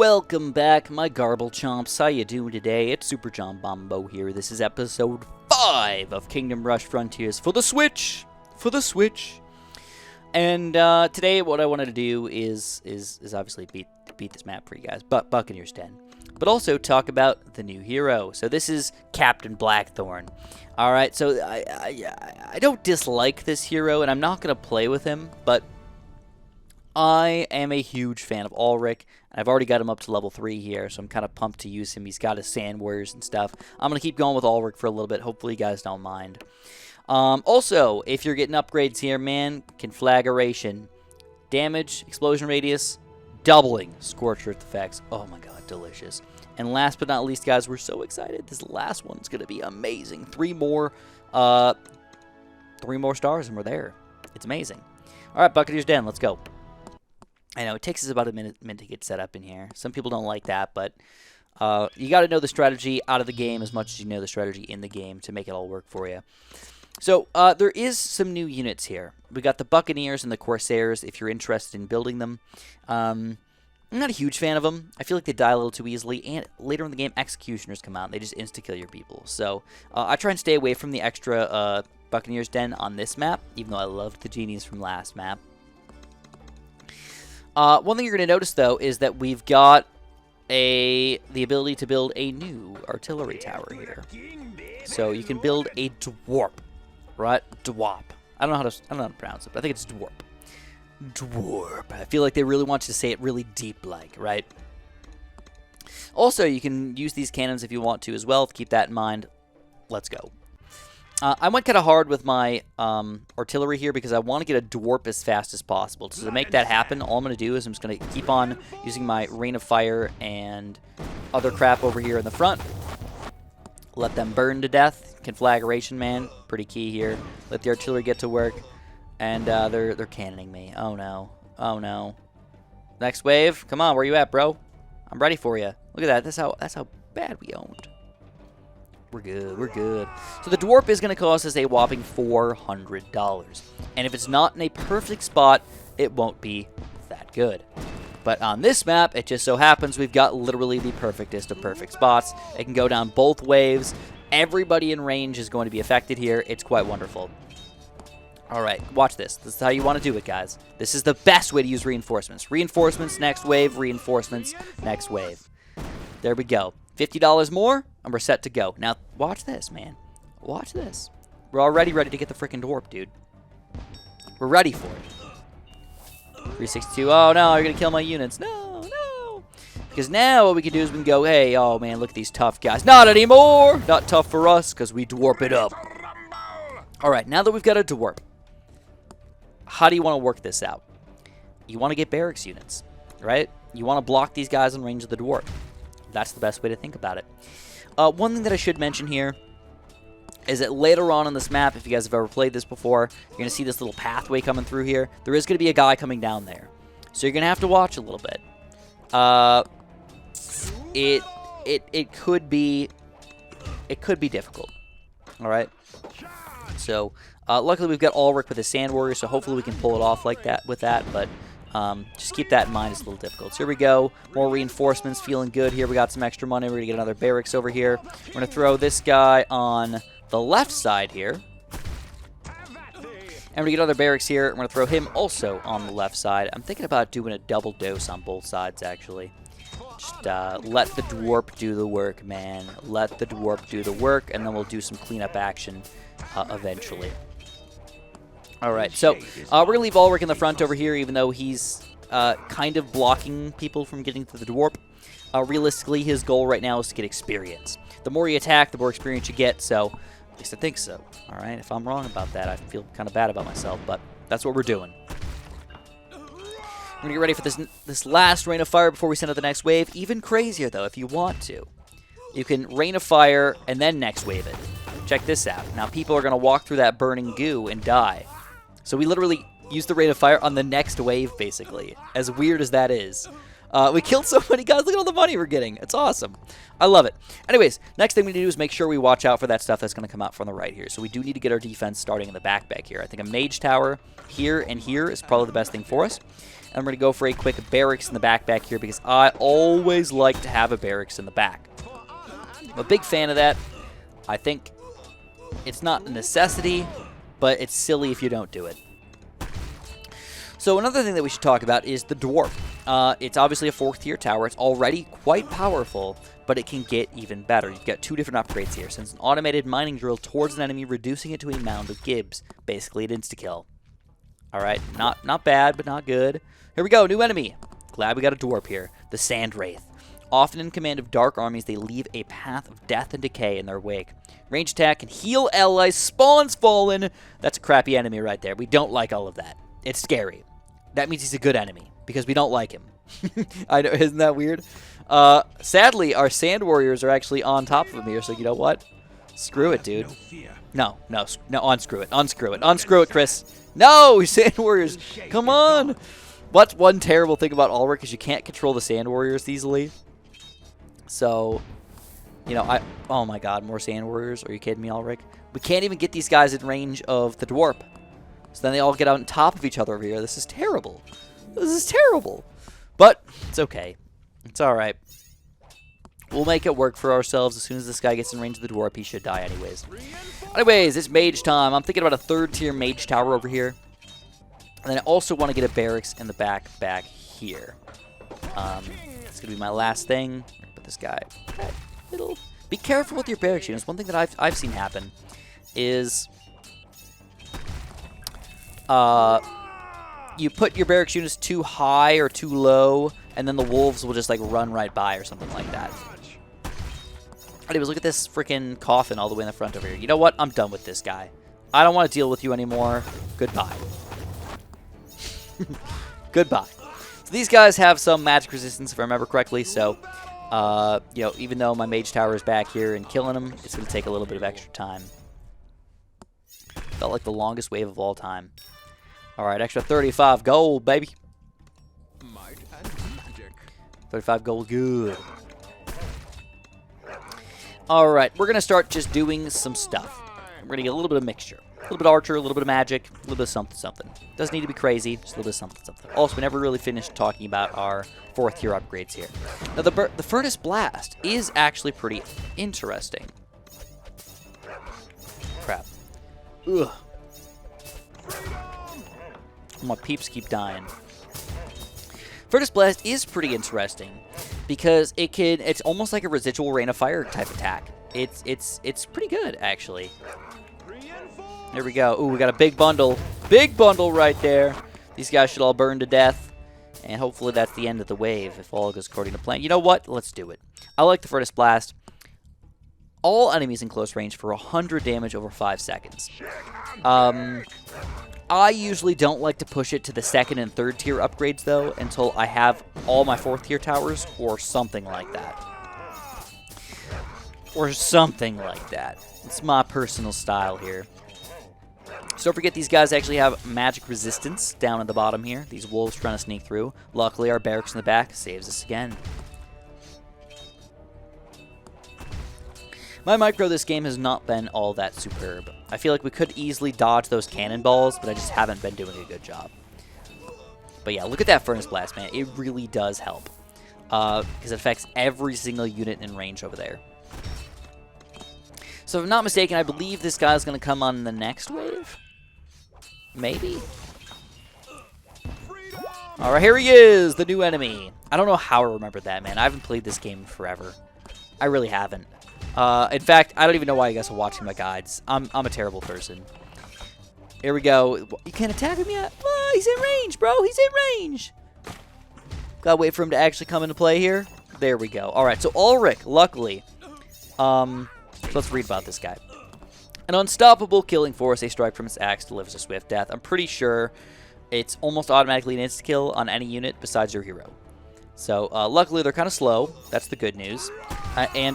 Welcome back, my garble chomps. How you doing today? It's Super John Bombo here. This is episode 5 of Kingdom Rush Frontiers for the Switch. And today, what I wanted to do is obviously beat this map for you guys, but Buccaneer's Den, but also talk about the new hero. So this is Captain Blackthorn. All right, so I don't dislike this hero, and I'm not gonna play with him, but I am a huge fan of Ulrich. I've already got him up to level 3 here, so I'm kind of pumped to use him. He's got his sand warriors and stuff. I'm going to keep going with Ulrich for a little bit. Hopefully you guys don't mind. Also, if you're getting upgrades here, man, conflagration, damage, explosion radius, doubling Scorch Earth effects. Oh my god, delicious. And last but not least, guys, we're so excited. This last one's going to be amazing. 3 more stars and we're there. It's amazing. All right, Buccaneer's Den, let's go. I know, it takes us about a minute to get set up in here. Some people don't like that, but you got to know the strategy out of the game as much as you know the strategy in the game to make it all work for you. So, there is some new units here. We got the Buccaneers and the Corsairs, if you're interested in building them. I'm not a huge fan of them. I feel like they die a little too easily, and later in the game, Executioners come out, and they just insta-kill your people. So, I try and stay away from the extra Buccaneer's Den on this map, even though I loved the genies from last map. One thing you're going to notice, though, is that we've got the ability to build a new artillery tower here. So you can build a dwarp, right? Dwarp. I don't know how to pronounce it, but I think it's dwarp. Dwarp. I feel like they really want you to say it really deep-like, right? Also, you can use these cannons if you want to as well. Keep that in mind. Let's go. I went kind of hard with my artillery here because I want to get a dwarp as fast as possible. So to make that happen, all I'm going to do is I'm just going to keep on using my Rain of Fire and other crap over here in the front. Let them burn to death. Conflagration, man. Pretty key here. Let the artillery get to work. And they're cannoning me. Oh, no. Oh, no. Next wave. Come on, where you at, bro? I'm ready for you. Look at that. That's how bad we owned. We're good, we're good. So the dwarf is going to cost us a whopping $400. And if it's not in a perfect spot, it won't be that good. But on this map, it just so happens we've got literally the perfectest of perfect spots. It can go down both waves. Everybody in range is going to be affected here. It's quite wonderful. Alright, watch this. This is how you want to do it, guys. This is the best way to use reinforcements. Reinforcements, next wave. Reinforcements, next wave. There we go. $50 more, and we're set to go. Now, watch this, man. Watch this. We're already ready to get the freaking dwarf, dude. We're ready for it. 362. Oh, no, you're going to kill my units. No, no. Because now what we can do is we can go, hey, oh, man, look at these tough guys. Not anymore. Not tough for us because we dwarf it up. All right, now that we've got a dwarf, how do you want to work this out? You want to get barracks units, right? You want to block these guys in range of the dwarf. That's the best way to think about it. One thing that I should mention here is that later on in this map, if you guys have ever played this before, you're going to see this little pathway coming through here. There is going to be a guy coming down there. So you're going to have to watch a little bit. It could be difficult. All right? So luckily we've got Ulrich with his Sand Warrior, so hopefully we can pull it off like that with that, but just keep that in mind. It's a little difficult. So here we go. More reinforcements. Feeling good here. We got some extra money. We're going to get another barracks over here. We're going to throw this guy on the left side here. And we're going to get another barracks here. We're going to throw him also on the left side. I'm thinking about doing a double dose on both sides, actually. Just let the dwarf do the work, man. Let the dwarf do the work, and then we'll do some cleanup action eventually. Alright, so we're going to leave Ulrich in the front over here, even though he's kind of blocking people from getting to the dwarf. Realistically, his goal right now is to get experience. The more you attack, the more experience you get, so at least I think so. Alright, if I'm wrong about that, I feel kind of bad about myself, but that's what we're doing. We're going to get ready for this last Rain of Fire before we send out the next wave. Even crazier, though, if you want to. You can Rain of Fire and then next wave it. Check this out. Now, people are going to walk through that burning goo and die. So we literally use the Rain of Fire on the next wave, basically. As weird as that is. We killed so many guys. Look at all the money we're getting. It's awesome. I love it. Anyways, next thing we need to do is make sure we watch out for that stuff that's going to come out from the right here. So we do need to get our defense starting in the back here. I think a mage tower here and here is probably the best thing for us. And we're going to go for a quick barracks in the back here because I always like to have a barracks in the back. I'm a big fan of that. I think it's not a necessity, but it's silly if you don't do it. So another thing that we should talk about is the Dwarf. It's obviously a 4th tier tower. It's already quite powerful, but it can get even better. You've got 2 different upgrades here. Sends an automated mining drill towards an enemy, reducing it to a mound of gibs. Basically, an insta-kill. Alright, not bad, but not good. Here we go, new enemy. Glad we got a Dwarf here. The Sand Wraith. Often in command of dark armies, they leave a path of death and decay in their wake. Range attack can heal allies, spawns fallen. That's a crappy enemy right there. We don't like all of that. It's scary. That means he's a good enemy, because we don't like him. I know, isn't that weird? Sadly, our Sand Warriors are actually on top of him here, so you know what? Screw it, dude. No, unscrew it. Unscrew it, Chris. No, Sand Warriors, come on. What's one terrible thing about Ulrich is you can't control the Sand Warriors easily. So, you know, oh my god, more Sand Warriors? Are you kidding me, Ulrich? We can't even get these guys in range of the Dwarf. So then they all get out on top of each other over here. This is terrible. This is terrible. But it's okay. It's alright. We'll make it work for ourselves. As soon as this guy gets in range of the Dwarf, he should die anyways. Anyways, it's mage time. I'm thinking about a 3rd tier mage tower over here. And then I also want to get a barracks in the back here. It's going to be my last thing. Put this guy. Be careful with your barracks units. One thing that I've seen happen is you put your barracks units too high or too low, and then the wolves will just like run right by or something like that. Anyways, look at this freaking coffin all the way in the front over here. You know what? I'm done with this guy. I don't want to deal with you anymore. Goodbye. Goodbye. So these guys have some magic resistance, if I remember correctly. So, you know, even though my mage tower is back here and killing them, it's going to take a little bit of extra time. Felt like the longest wave of all time. All right, extra 35 gold, baby. 35 gold, good. All right, we're going to start just doing some stuff. We're going to get a little bit of mixture. A little bit of archer, a little bit of magic, a little bit of something. Doesn't need to be crazy, just a little bit of something. Also, we never really finished talking about our 4th tier upgrades here. Now, the Furnace Blast is actually pretty interesting. Crap. Ugh. My peeps keep dying. Furnace Blast is pretty interesting because it's almost like a residual rain of fire type attack. It's pretty good, actually. There we go. Ooh, we got a big bundle. Big bundle right there. These guys should all burn to death. And hopefully that's the end of the wave if all goes according to plan. You know what? Let's do it. I like the Furnace Blast. All enemies in close range for 100 damage over 5 seconds. I usually don't like to push it to the 2nd and 3rd tier upgrades, though, until I have all my 4th tier towers or something like that. Or something like that. It's my personal style here. So don't forget these guys actually have magic resistance down at the bottom here. These wolves trying to sneak through. Luckily, our barracks in the back saves us again. My micro this game has not been all that superb. I feel like we could easily dodge those cannonballs, but I just haven't been doing a good job. But yeah, look at that Furnace Blast, man. It really does help. Because it affects every single unit in range over there. So if I'm not mistaken, I believe this guy's going to come on the next wave? Maybe? Alright, here he is, the new enemy. I don't know how I remembered that, man. I haven't played this game in forever. I really haven't. In fact, I don't even know why you guys are watching my guides. I'm a terrible person. Here we go. You can't attack him yet? Oh, he's in range, bro. He's in range. Gotta wait for him to actually come into play here. There we go. Alright, so Ulrich, luckily. Let's read about this guy. An unstoppable killing force, a strike from its axe delivers a swift death. I'm pretty sure it's almost automatically an insta-kill on any unit besides your hero. So, luckily, they're kind of slow. That's the good news.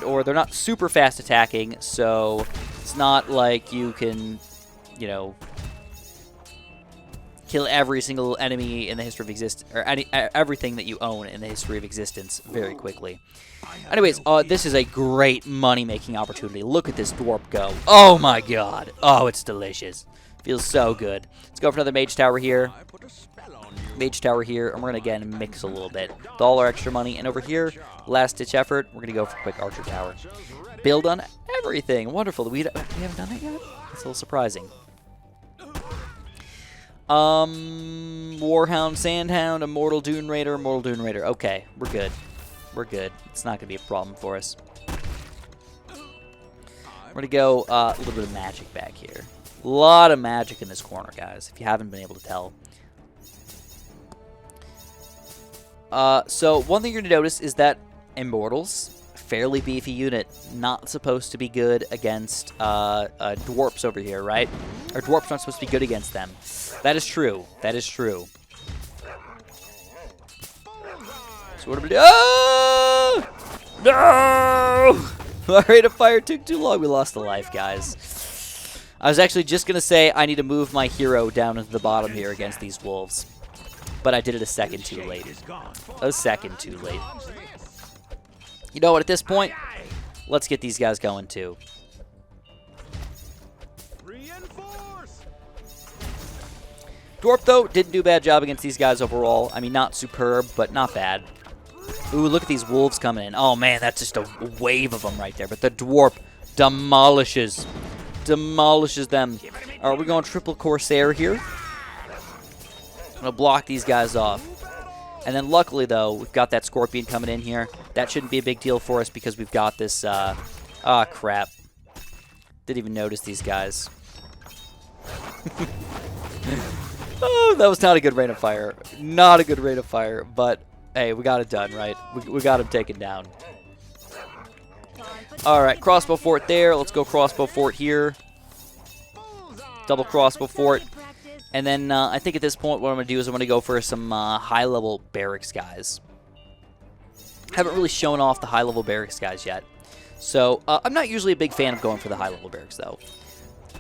Or they're not super fast attacking, so it's not like you can, you know, kill every single enemy in the history of existence, or everything that you own in the history of existence very quickly. Anyways, this is a great money-making opportunity. Look at this dwarf go. Oh my god. Oh, it's delicious. Feels so good. Let's go for another mage tower here. Mage tower here, and we're going to, again, mix a little bit. $1 extra money, and over here, last-ditch effort, we're going to go for a quick archer tower. Build on everything. Wonderful. We haven't done that yet? That's a little surprising. Warhound, Sandhound, Immortal Dune Raider, Immortal Dune Raider. Okay, we're good. We're good. It's not going to be a problem for us. We're going to go a little bit of magic back here. A lot of magic in this corner, guys, if you haven't been able to tell. So one thing you're going to notice is that Immortals, fairly beefy unit, not supposed to be good against dwarfs over here, right? Or dwarfs aren't supposed to be good against them. That is true. That is true. So what do we do? Oh! No! Our rate of fire took too long. We lost a life, guys. I was actually just going to say I need to move my hero down into the bottom here against these wolves. But I did it a second too late. A second too late. You know what, at this point, let's get these guys going too. Dwarf, though, didn't do a bad job against these guys overall. I mean, not superb, but not bad. Ooh, look at these wolves coming in. Oh, man, that's just a wave of them right there. But the dwarf demolishes them. All right, we're going triple Corsair here. I'm going to block these guys off. And then luckily, though, we've got that Scorpion coming in here. That shouldn't be a big deal for us because we've got this... crap. Didn't even notice these guys. Oh, that was not a good rate of fire. Not a good rate of fire, but hey, we got it done, right? We got him taken down. All right, crossbow fort there. Let's go crossbow fort here. Double crossbow fort. And then I think at this point what I'm going to do is I'm going to go for some high-level barracks guys. Haven't really shown off the high-level barracks guys yet. So I'm not usually a big fan of going for the high-level barracks, though.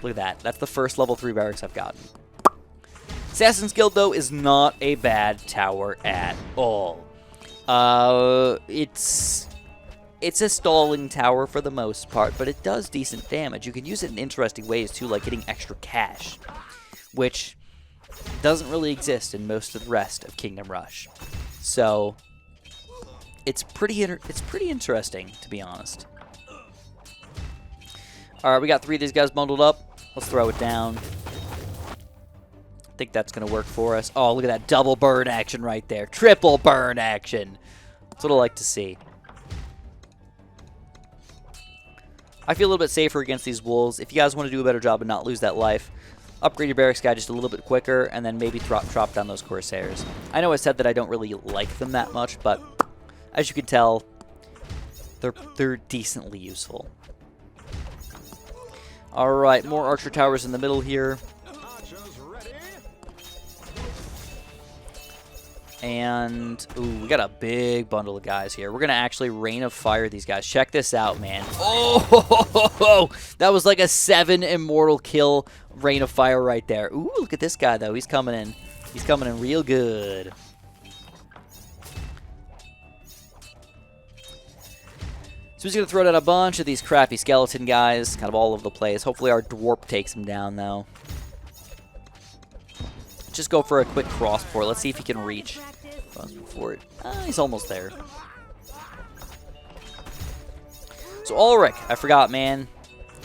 Look at that. That's the first level 3 barracks I've gotten. Assassin's Guild, though, is not a bad tower at all. It's a stalling tower for the most part, but it does decent damage. You can use it in interesting ways, too, like getting extra cash, which doesn't really exist in most of the rest of Kingdom Rush. So it's pretty interesting, to be honest. All right, we got 3 of these guys bundled up. Let's throw it down. I think that's going to work for us. Oh, look at that double burn action right there. Triple burn action. That's what I like to see. I feel a little bit safer against these wolves. If you guys want to do a better job and not lose that life, upgrade your barracks guy just a little bit quicker, and then maybe drop down those Corsairs. I know I said that I don't really like them that much, but as you can tell, they're decently useful. All right, more archer towers in the middle here. And, ooh, we got a big bundle of guys here. We're going to actually rain of fire these guys. Check this out, man. Oh, that was like a 7 immortal kill rain of fire right there. Ooh, look at this guy, though. He's coming in. He's coming in real good. So he's going to throw down a bunch of these crappy skeleton guys, kind of all over the place. Hopefully our dwarf takes him down, though. Just go for a quick cross fort. Let's see if he can reach. Fort. He's almost there. So Ulrich, I forgot, man.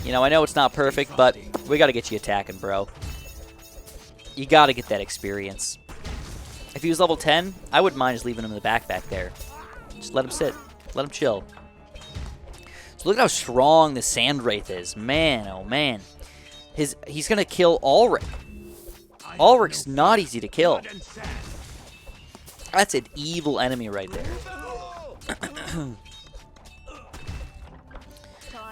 You know, I know it's not perfect, but we got to get you attacking, bro. You got to get that experience. If he was level 10, I wouldn't mind just leaving him in the back there. Just let him sit. Let him chill. So look at how strong the Sand Wraith is. Man, oh man. He's going to kill Ulrich. Ulrich's not easy to kill. That's an evil enemy right there.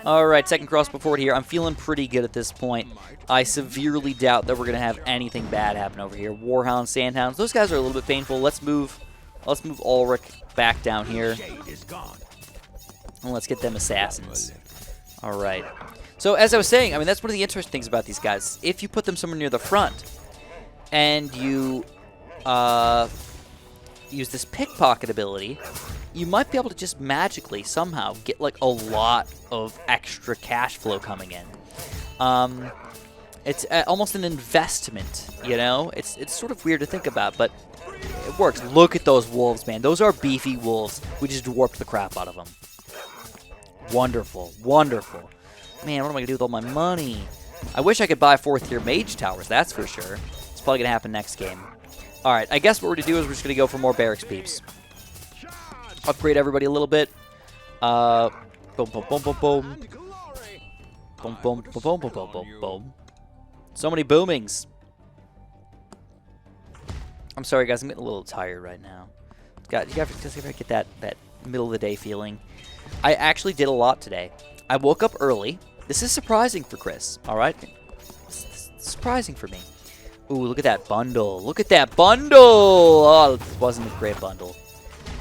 Alright, second crossbow fort here. I'm feeling pretty good at this point. I severely doubt that we're going to have anything bad happen over here. Warhound, Sandhounds, those guys are a little bit painful. Let's move Ulrich back down here. And let's get them assassins. Alright. So as I was saying, I mean, that's one of the interesting things about these guys. If you put them somewhere near the front, and you use this pickpocket ability, you might be able to just magically somehow get like a lot of extra cash flow coming in. It's almost an investment, you know? It's sort of weird to think about, but it works. Look at those wolves, man. Those are beefy wolves. We just dwarfed the crap out of them. Wonderful. Wonderful. Man, what am I going to do with all my money? I wish I could buy 4th-tier mage towers, that's for sure. It's probably going to happen next game. Alright, I guess what we're going to do is we're just going to go for more barracks peeps. Upgrade everybody a little bit. Boom, boom, boom, boom, boom. Boom, boom, boom, boom, boom, boom, boom, boom. So many boomings. I'm sorry, guys. I'm getting a little tired right now. You gotta get that middle of the day feeling. I actually did a lot today. I woke up early. This is surprising for Chris. All right, it's surprising for me. Ooh, look at that bundle. Look at that bundle. Oh, it wasn't a great bundle.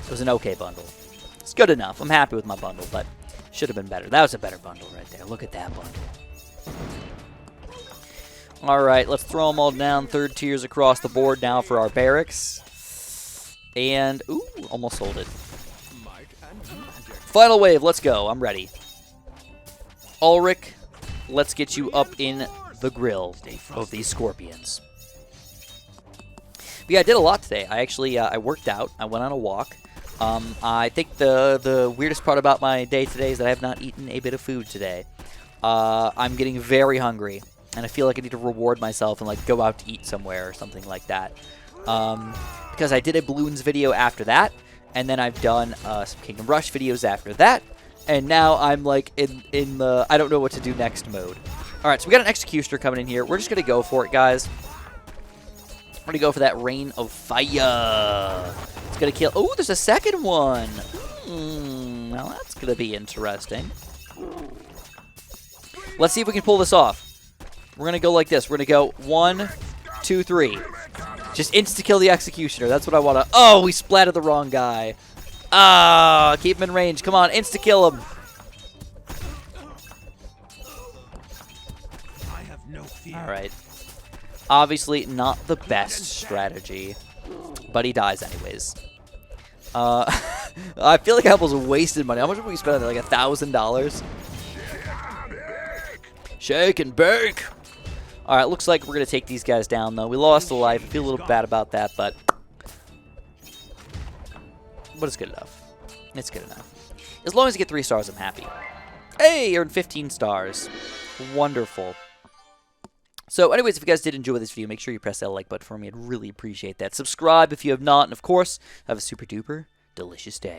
It was an okay bundle. It's good enough. I'm happy with my bundle, but should have been better. That was a better bundle right there. Look at that bundle. All right, let's throw them all down. 3rd tiers across the board now for our barracks. And, ooh, almost sold it. Final wave, let's go. I'm ready. Ulrich, let's get you up in the grill of these scorpions. But yeah, I did a lot today. I actually, I worked out. I went on a walk. I think the weirdest part about my day today is that I have not eaten a bit of food today. I'm getting very hungry. And I feel like I need to reward myself and like go out to eat somewhere or something like that. Because I did a balloons video after that, and then I've done some Kingdom Rush videos after that, and now I'm like in the I don't know what to do next mode. All right, so we got an Executioner coming in here. We're just gonna go for it, guys. We're gonna go for that Rain of Fire. It's gonna kill. Oh, there's a second one. Now that's gonna be interesting. Let's see if we can pull this off. We're going to go like this. We're going to go 1, 2, 3. Just insta-kill the Executioner. That's what I want to... Oh, we splatted the wrong guy. Ah, keep him in range. Come on, insta-kill him. All right. Obviously, not the best strategy, but he dies anyways. I feel like I almost wasted money. How much did we spend on it? Like $1,000? Shake and bake. All right, looks like we're going to take these guys down, though. We lost a life. I feel a little bad about that, but it's good enough. It's good enough. As long as you get 3 stars, I'm happy. Hey, you earned 15 stars. Wonderful. So anyways, if you guys did enjoy this video, make sure you press that like button for me. I'd really appreciate that. Subscribe if you have not, and of course, have a super duper delicious day.